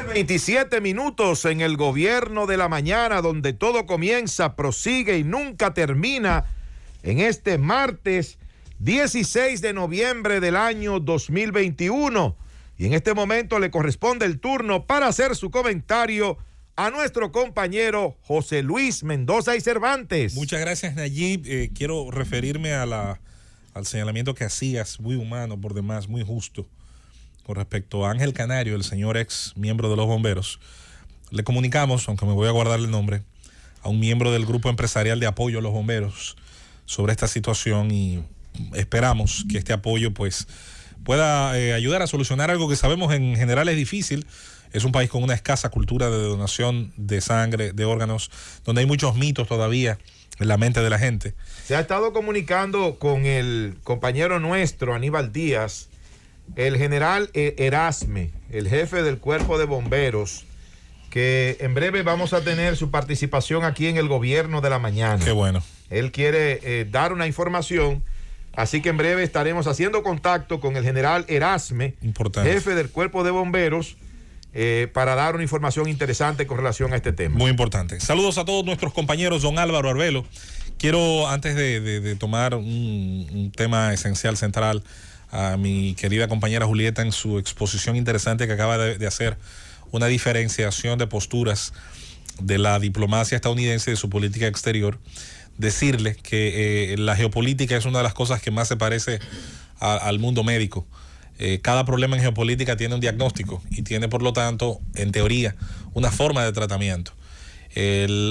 27 minutos en el gobierno de la mañana, donde todo comienza, prosigue y nunca termina, en este martes 16 de noviembre del año 2021. Y en este momento le corresponde el turno para hacer su comentario a nuestro compañero José Luis Mendoza y Cervantes. Muchas gracias, Nayib. Quiero referirme al señalamiento que hacías, muy humano por demás, muy justo, con respecto a Ángel Canario, el señor ex miembro de los bomberos. Le comunicamos, aunque me voy a guardar el nombre, a un miembro del grupo empresarial de apoyo a los bomberos sobre esta situación, y esperamos que este apoyo pues pueda ayudar a solucionar algo que sabemos en general es difícil. Es un país con una escasa cultura de donación de sangre, de órganos, donde hay muchos mitos todavía en la mente de la gente. Se ha estado comunicando con el compañero nuestro, Aníbal Díaz, el general Erasme, el jefe del cuerpo de bomberos, que en breve vamos a tener su participación aquí en el gobierno de la mañana. Qué bueno. Él quiere dar una información, así que en breve estaremos haciendo contacto con el general Erasme, jefe del cuerpo de bomberos, para dar una información interesante con relación a este tema. Muy importante. Saludos a todos nuestros compañeros. Don Álvaro Arbelo, quiero, antes de tomar un tema esencial, central, a mi querida compañera Julieta en su exposición interesante que acaba de hacer, una diferenciación de posturas de la diplomacia estadounidense y de su política exterior, decirle que la geopolítica es una de las cosas que más se parece al mundo médico. Cada problema en geopolítica tiene un diagnóstico y tiene, por lo tanto, en teoría, una forma de tratamiento.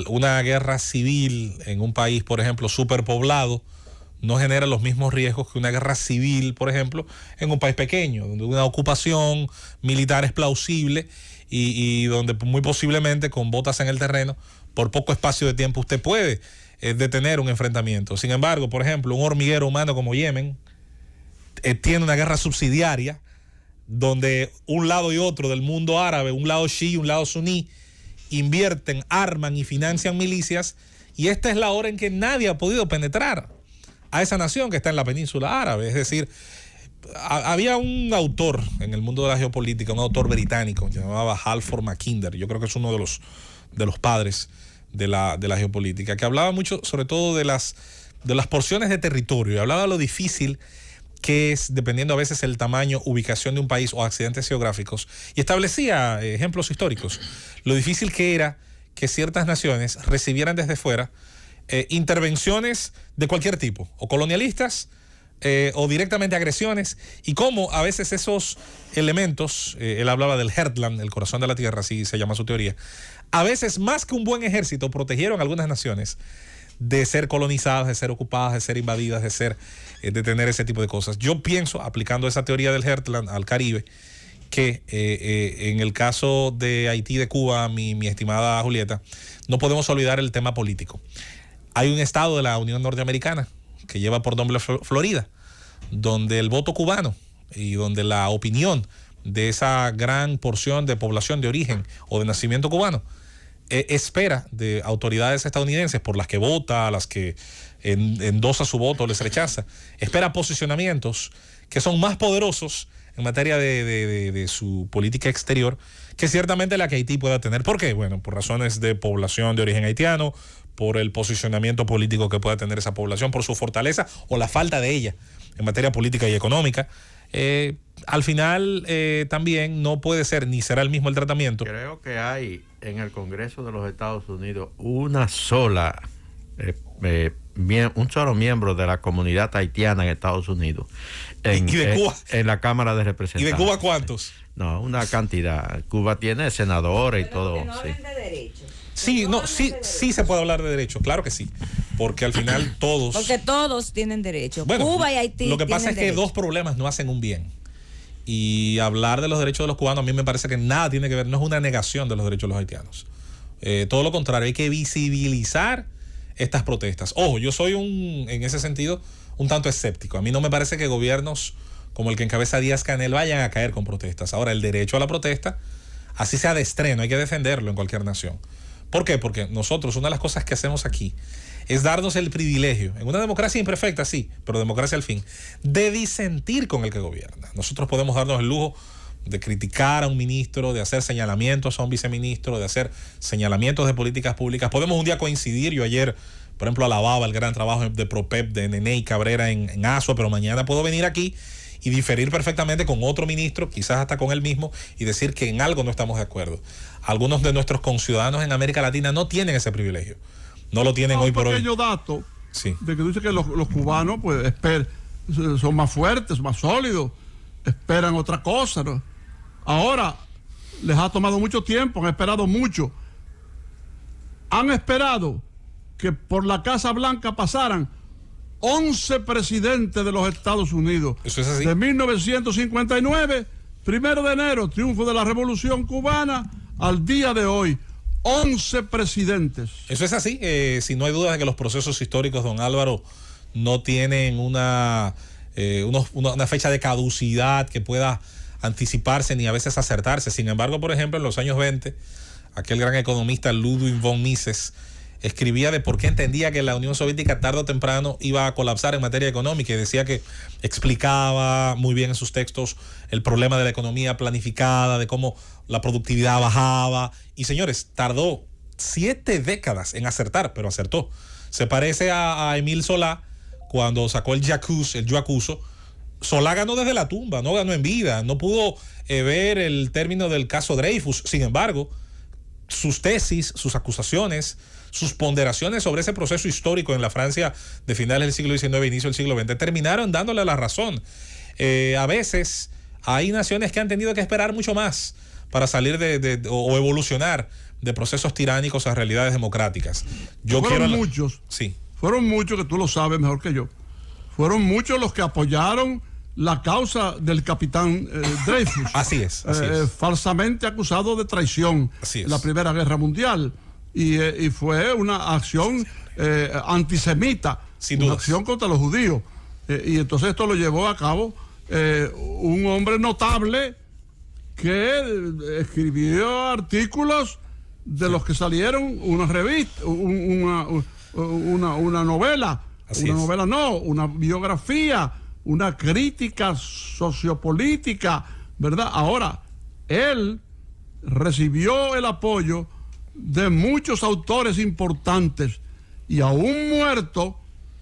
Una guerra civil en un país, por ejemplo, superpoblado, no genera los mismos riesgos que una guerra civil, por ejemplo, en un país pequeño, donde una ocupación militar es plausible y donde muy posiblemente con botas en el terreno, por poco espacio de tiempo usted puede detener un enfrentamiento. Sin embargo, por ejemplo, un hormiguero humano como Yemen tiene una guerra subsidiaria donde un lado y otro del mundo árabe, un lado chií y un lado suní, invierten, arman y financian milicias, y esta es la hora en que nadie ha podido penetrar a esa nación que está en la península árabe. Es decir, había un autor en el mundo de la geopolítica, un autor británico, se llamaba Halford Mackinder, yo creo que es uno de los padres de la geopolítica, que hablaba mucho sobre todo de las porciones de territorio, y hablaba de lo difícil que es, dependiendo a veces el tamaño, ubicación de un país o accidentes geográficos, y establecía ejemplos históricos, lo difícil que era que ciertas naciones recibieran desde fuera intervenciones de cualquier tipo, o colonialistas o directamente agresiones, y cómo a veces esos elementos, él hablaba del Heartland, el corazón de la tierra, así se llama su teoría, a veces más que un buen ejército protegieron a algunas naciones de ser colonizadas, de ser ocupadas, de ser invadidas, de tener ese tipo de cosas. Yo pienso, aplicando esa teoría del Heartland al Caribe, que en el caso de Haití, de Cuba, mi estimada Julieta, no podemos olvidar el tema político. Hay un estado de la Unión Norteamericana que lleva por nombre Florida, donde el voto cubano y donde la opinión de esa gran porción de población de origen o de nacimiento cubano espera de autoridades estadounidenses por las que vota, a las que endosa su voto o les rechaza, espera posicionamientos que son más poderosos en materia de su política exterior que ciertamente la que Haití pueda tener. ¿Por qué? Bueno, por razones de población de origen haitiano, por el posicionamiento político que pueda tener esa población, por su fortaleza o la falta de ella en materia política y económica. Al final también no puede ser ni será el mismo el tratamiento. Creo que hay en el Congreso de los Estados Unidos un solo miembro de la comunidad haitiana en Estados Unidos. ¿Y de Cuba? En la Cámara de Representantes. ¿Y de Cuba cuántos? No, una cantidad. Cuba tiene senadores y todo. No sí. de derechos. Sí se puede hablar de derechos, claro que sí, porque al final todos... Porque todos tienen derecho. Bueno, Cuba y Haití. Lo que pasa es que dos problemas no hacen un bien. Y hablar de los derechos de los cubanos a mí me parece que nada tiene que ver, no es una negación de los derechos de los haitianos. Todo lo contrario, hay que visibilizar estas protestas. Ojo, yo soy en ese sentido un tanto escéptico. A mí no me parece que gobiernos como el que encabeza Díaz-Canel vayan a caer con protestas. Ahora, el derecho a la protesta, así sea de estreno, hay que defenderlo en cualquier nación. ¿Por qué? Porque nosotros, una de las cosas que hacemos aquí es darnos el privilegio, en una democracia imperfecta, sí, pero democracia al fin, de disentir con el que gobierna. Nosotros podemos darnos el lujo de criticar a un ministro, de hacer señalamientos a un viceministro, de hacer señalamientos de políticas públicas. Podemos un día coincidir. Yo ayer, por ejemplo, alababa el gran trabajo de PROPEP, de Nene y Cabrera en Asua, pero mañana puedo venir aquí y diferir perfectamente con otro ministro, quizás hasta con él mismo, y decir que en algo no estamos de acuerdo. Algunos de nuestros conciudadanos en América Latina no tienen ese privilegio. No lo tienen hoy por hoy. Un pequeño dato sí. de que tú dices que los cubanos pues son más fuertes, más sólidos, esperan otra cosa, ¿no? Ahora les ha tomado mucho tiempo, han esperado mucho. Han esperado que por la Casa Blanca pasaran 11 presidentes de los Estados Unidos. Eso es así. De 1959, 1 de enero, triunfo de la Revolución Cubana, al día de hoy. 11 presidentes. Eso es así. Si no hay duda de que los procesos históricos, don Álvaro, no tienen una fecha de caducidad que pueda anticiparse ni a veces acertarse. Sin embargo, por ejemplo, en los años 20, aquel gran economista Ludwig von Mises escribía de por qué entendía que la Unión Soviética tarde o temprano iba a colapsar en materia económica, y decía que explicaba muy bien en sus textos el problema de la economía planificada, de cómo la productividad bajaba. Y señores, tardó 7 décadas en acertar, pero acertó. Se parece a Émile Zola cuando sacó el Yo Acuso. Solá ganó desde la tumba, no ganó en vida, no pudo ver el término del caso Dreyfus. Sin embargo, sus tesis, sus acusaciones, sus ponderaciones sobre ese proceso histórico en la Francia de finales del siglo XIX e inicio del siglo XX terminaron dándole la razón. A veces hay naciones que han tenido que esperar mucho más para salir o evolucionar de procesos tiránicos a realidades democráticas. Muchos. Sí. Fueron muchos, que tú lo sabes mejor que yo. Fueron muchos los que apoyaron la causa del capitán Dreyfus. Así es. Falsamente acusado de traición en la Primera Guerra Mundial. Y fue una acción antisemita, una acción contra los judíos. Y entonces esto lo llevó a cabo un hombre notable que escribió artículos de los que salieron una revista, una novela. Una biografía, una crítica sociopolítica, ¿verdad? Ahora, él recibió el apoyo de muchos autores importantes y aún muerto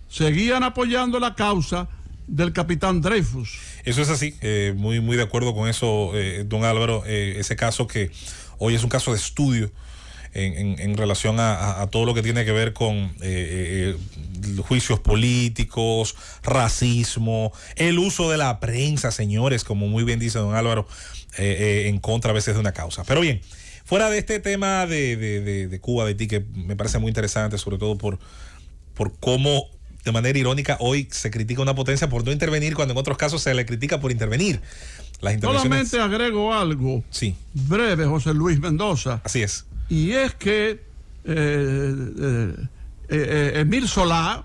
seguían apoyando la causa del capitán Dreyfus. Eso es así, muy de acuerdo con eso, don Álvaro. Ese caso que hoy es un caso de estudio en relación a todo lo que tiene que ver con juicios políticos, racismo, el uso de la prensa, señores, como muy bien dice don Álvaro, en contra a veces de una causa. Pero bien, fuera de este tema de Cuba, de Haití, que me parece muy interesante, sobre todo por cómo de manera irónica hoy se critica una potencia por no intervenir, cuando en otros casos se le critica por intervenir. Las intervenciones... Solamente agrego algo breve, José Luis Mendoza. Así es. Y es que Émile Zola,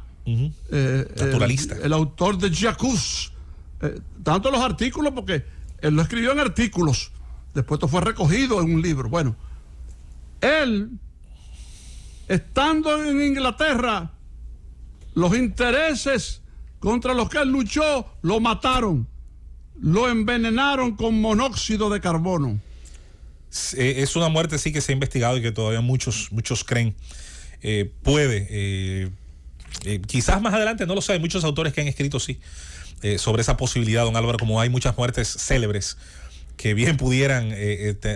naturalista, el autor de J'accuse, tanto los artículos, porque él lo escribió en artículos, después esto fue recogido en un libro. Bueno, él, estando en Inglaterra, los intereses contra los que él luchó lo mataron, lo envenenaron con monóxido de carbono. Es una muerte sí que se ha investigado y que todavía muchos creen puede, quizás más adelante, no lo sé, hay muchos autores que han escrito sobre esa posibilidad, don Álvaro, como hay muchas muertes célebres que bien pudieran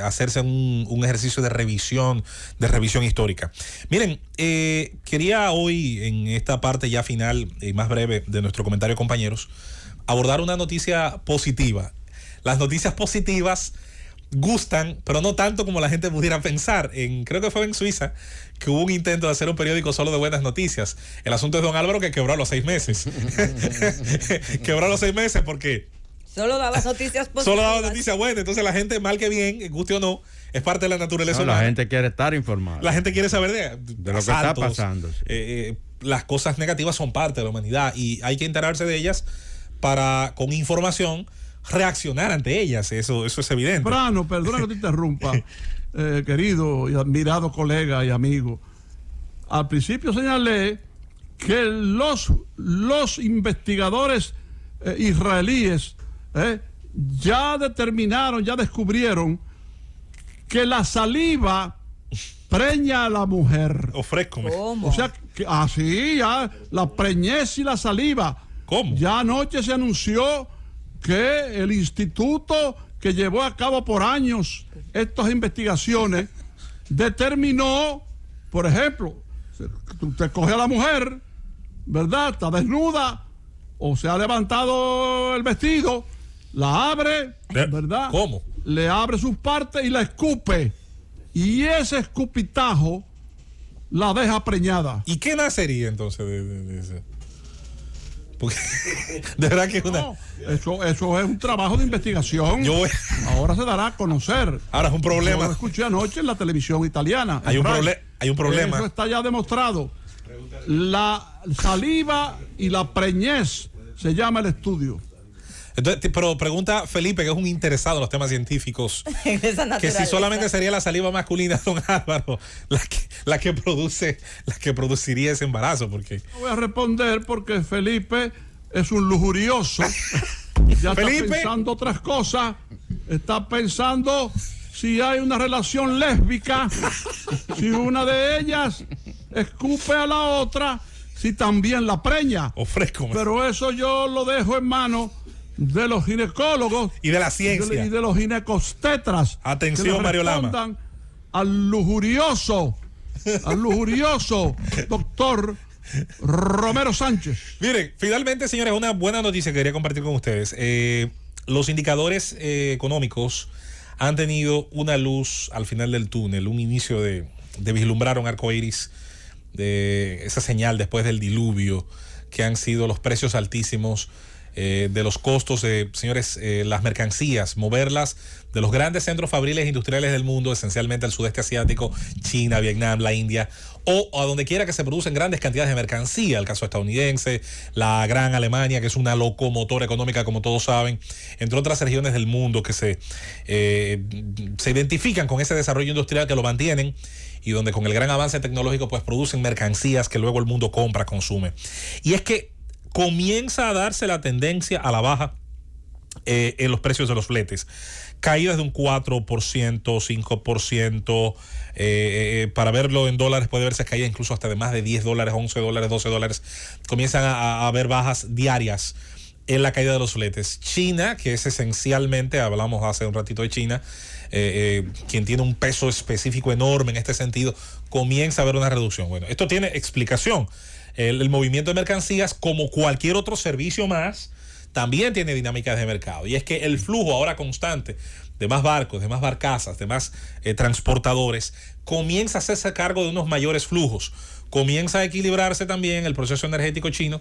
hacerse un ejercicio de revisión histórica. Miren, quería hoy, en esta parte ya final y más breve de nuestro comentario, compañeros, abordar una noticia positiva. Las noticias positivas gustan, pero no tanto como la gente pudiera pensar. Creo que fue en Suiza que hubo un intento de hacer un periódico solo de buenas noticias. El asunto es don Álvaro, que quebró a los 6 meses. Quebró a los 6 meses porque solo daba noticias positivas. Solo daba noticias buenas. Entonces la gente, mal que bien, guste o no, es parte de la naturaleza humana. La gente quiere estar informada. La gente quiere saber de lo asaltos, que está pasando. Las cosas negativas son parte de la humanidad y hay que enterarse de ellas para, con información, reaccionar ante ellas. Eso es evidente. Brano, perdona que te interrumpa, querido y admirado colega y amigo. Al principio señalé que los investigadores israelíes ya descubrieron que la saliva preña a la mujer. Ofrézcome. ¿Cómo? O sea, que así ya la preñez y la saliva. ¿Cómo? Ya anoche se anunció que el instituto que llevó a cabo por años estas investigaciones determinó, por ejemplo, usted coge a la mujer, ¿verdad? Está desnuda o se ha levantado el vestido, la abre, ¿verdad? ¿Cómo? Le abre sus partes y la escupe. Y ese escupitajo la deja preñada. ¿Y qué nacería entonces de eso? Porque de verdad que es una... No, eso es un trabajo de investigación. Ahora se dará a conocer. Ahora es un problema. Yo lo escuché anoche en la televisión italiana. Hay un problema. Eso está ya demostrado. La saliva y la preñez se llama el estudio. Entonces, pero pregunta Felipe, que es un interesado en los temas científicos, que si solamente sería la saliva masculina, don Álvaro, la que produciría ese embarazo, porque no voy a responder porque Felipe es un lujurioso. Ya Felipe está pensando otras cosas. Está pensando si hay una relación lésbica, si una de ellas escupe a la otra, si también la preña. Ofrézcome. Pero eso yo lo dejo en manos de los ginecólogos y de la ciencia y de los ginecostetras. Atención, Mario Lama. Al lujurioso doctor Romero Sánchez. Miren, finalmente, señores, una buena noticia que quería compartir con ustedes. Los indicadores económicos han tenido una luz al final del túnel, un inicio de vislumbrar un arco iris, de esa señal después del diluvio, que han sido los precios altísimos de los costos de, señores, las mercancías, moverlas de los grandes centros fabriles e industriales del mundo, esencialmente al sudeste asiático, China, Vietnam, la India, o a donde quiera que se producen grandes cantidades de mercancía, el caso estadounidense, la gran Alemania, que es una locomotora económica, como todos saben, entre otras regiones del mundo que se identifican con ese desarrollo industrial que lo mantienen y donde con el gran avance tecnológico pues producen mercancías que luego el mundo compra, consume. Y es que comienza a darse la tendencia a la baja en los precios de los fletes. Caídas de un 4%, 5%, para verlo en dólares puede verse caída incluso hasta de más de $10, $11, $12. Comienzan a haber bajas diarias en la caída de los fletes. China, que es esencialmente, hablamos hace un ratito de China, quien tiene un peso específico enorme en este sentido, comienza a haber una reducción. Bueno, esto tiene explicación. El movimiento de mercancías, como cualquier otro servicio más, también tiene dinámicas de mercado. Y es que el flujo ahora constante de más barcos, de más barcazas, de más transportadores, comienza a hacerse cargo de unos mayores flujos. Comienza a equilibrarse también el proceso energético chino,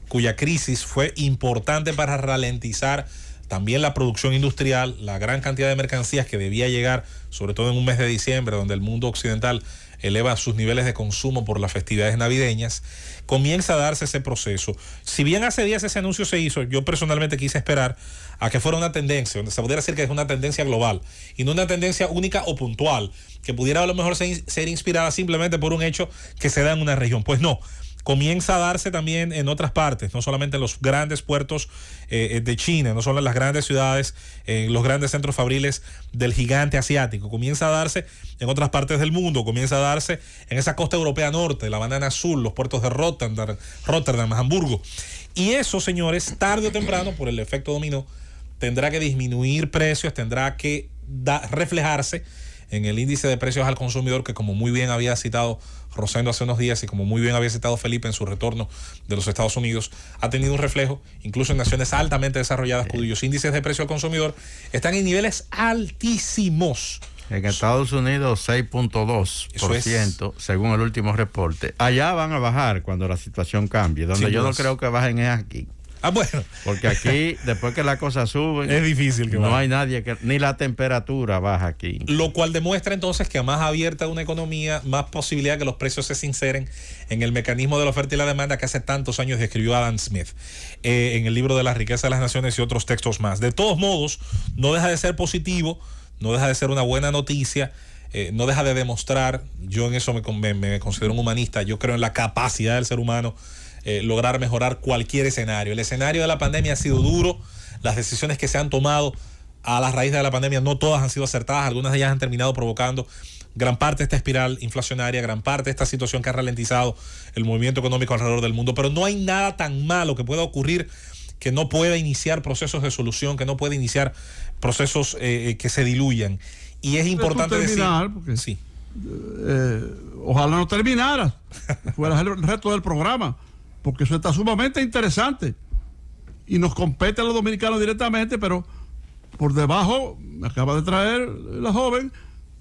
cuya crisis fue importante para ralentizar también la producción industrial, la gran cantidad de mercancías que debía llegar, sobre todo en un mes de diciembre, donde el mundo occidental eleva sus niveles de consumo por las festividades navideñas. Comienza a darse ese proceso. Si bien hace días ese anuncio se hizo, yo personalmente quise esperar a que fuera una tendencia, donde se pudiera decir que es una tendencia global y no una tendencia única o puntual, que pudiera a lo mejor ser inspirada simplemente por un hecho que se da en una región. Pues no. Comienza a darse también en otras partes, no solamente en los grandes puertos de China, no solo en las grandes ciudades, en los grandes centros fabriles del gigante asiático. Comienza a darse en otras partes del mundo, comienza a darse en esa costa europea norte, la Banana Azul, los puertos de Rotterdam, Hamburgo. Y eso, señores, tarde o temprano, por el efecto dominó, tendrá que disminuir precios, tendrá que reflejarse en el índice de precios al consumidor, que como muy bien había citado Rosendo hace unos días y como muy bien había citado Felipe en su retorno de los Estados Unidos, ha tenido un reflejo incluso en naciones altamente desarrolladas cuyos índices de precio al consumidor están en niveles altísimos. En Estados Unidos 6.2%, según el último reporte. Allá van a bajar cuando la situación cambie. Donde yo no creo que bajen es aquí. Ah, bueno. Porque aquí, después que las cosas suben, es difícil que no hay nadie que, ni la temperatura baja aquí. Lo cual demuestra entonces que a más abierta una economía, más posibilidad que los precios se sinceren en el mecanismo de la oferta y la demanda que hace tantos años describió Adam Smith en el libro de La riqueza de las naciones y otros textos más. De todos modos, no deja de ser positivo, no deja de ser una buena noticia, no deja de demostrar, yo en eso me considero un humanista, yo creo en la capacidad del ser humano lograr mejorar cualquier escenario. El escenario de la pandemia ha sido duro, las decisiones que se han tomado a la raíz de la pandemia, no todas han sido acertadas, algunas de ellas han terminado provocando gran parte de esta espiral inflacionaria, gran parte de esta situación que ha ralentizado el movimiento económico alrededor del mundo, pero no hay nada tan malo que pueda ocurrir que no pueda iniciar procesos de solución, que no pueda iniciar procesos que se diluyan. Y es importante decir... Porque, sí. Ojalá no terminara, fuera el resto del programa, porque eso está sumamente interesante y nos compete a los dominicanos directamente, pero por debajo, me acaba de traer la joven,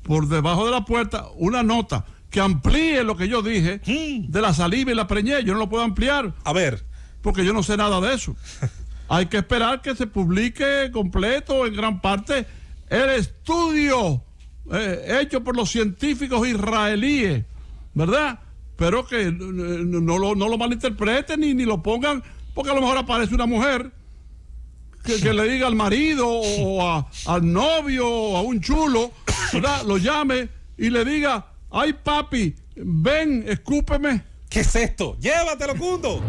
por debajo de la puerta, una nota que amplíe lo que yo dije de la saliva y la preñez. Yo no lo puedo ampliar. A ver. Porque yo no sé nada de eso. Hay que esperar que se publique completo, en gran parte, el estudio hecho por los científicos israelíes, ¿verdad? Pero que no lo malinterpreten ni lo pongan, porque a lo mejor aparece una mujer que le diga al marido o al novio o a un chulo, ¿verdad? Lo llame y le diga: ay papi, ven, escúpeme. ¿Qué es esto? Llévatelo, Cundo.